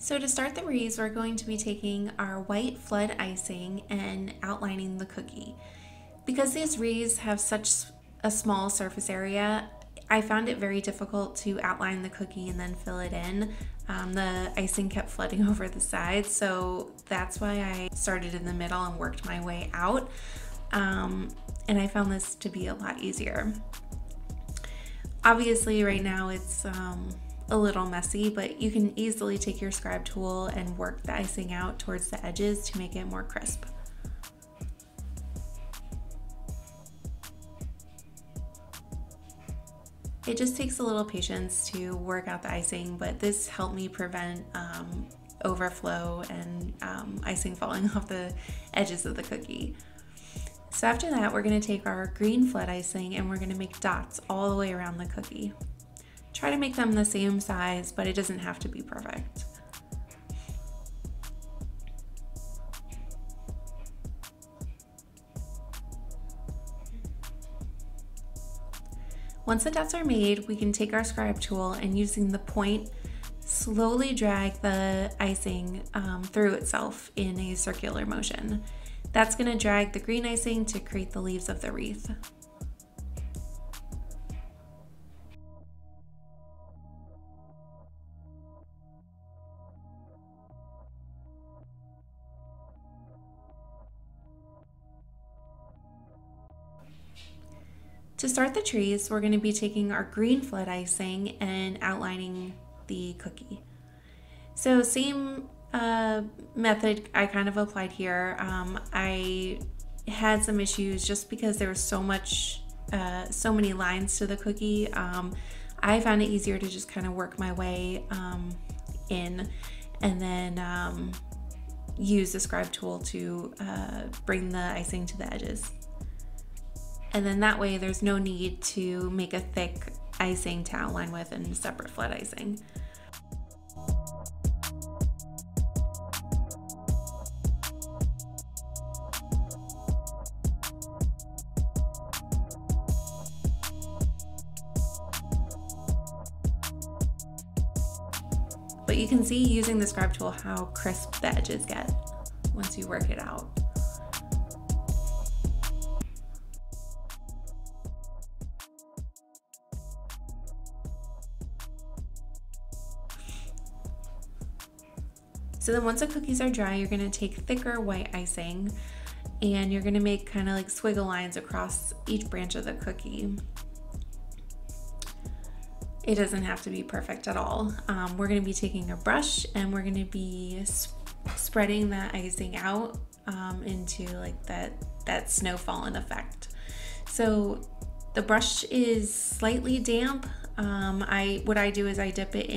So to start the wreaths, we're going to be taking our white flood icing and outlining the cookie. Because these wreaths have such a small surface area, I found it very difficult to outline the cookie and then fill it in. The icing kept flooding over the sides, so that's why I started in the middle and worked my way out. And I found this to be a lot easier. Obviously right now it's a little messy, but you can easily take your scribe tool and work the icing out towards the edges to make it more crisp. It just takes a little patience to work out the icing, but this helped me prevent overflow and icing falling off the edges of the cookie. So after that, we're going to take our green flood icing and we're going to make dots all the way around the cookie. Try to make them the same size, but it doesn't have to be perfect. Once the dots are made, we can take our scribe tool and using the point, slowly drag the icing through itself in a circular motion. That's going to drag the green icing to create the leaves of the wreath. To start the trees, we're going to be taking our green flood icing and outlining the cookie. So same method I kind of applied here. I had some issues just because there was so many lines to the cookie. I found it easier to just kind of work my way in and then use the scribe tool to bring the icing to the edges. And then that way there's no need to make a thick icing to outline with and separate flood icing. But you can see using the scribe tool how crisp the edges get once you work it out. So then once the cookies are dry, you're gonna take thicker white icing and you're gonna make kind of like squiggle lines across each branch of the cookie. It doesn't have to be perfect at all. We're gonna be taking a brush and we're gonna be spreading that icing out into like that snow falling effect. So the brush is slightly damp. What I do is I dip it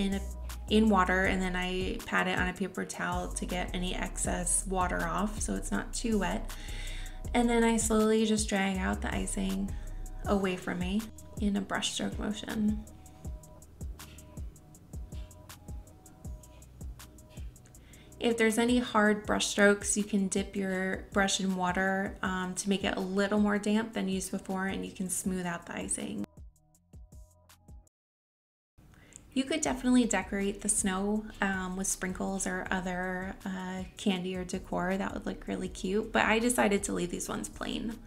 in water and then I pat it on a paper towel to get any excess water off so it's not too wet. And then I slowly just drag out the icing away from me in a brush stroke motion. If there's any hard brush strokes, you can dip your brush in water to make it a little more damp than used before and you can smooth out the icing. You could definitely decorate the snow with sprinkles or other candy or decor. That would look really cute, but I decided to leave these ones plain.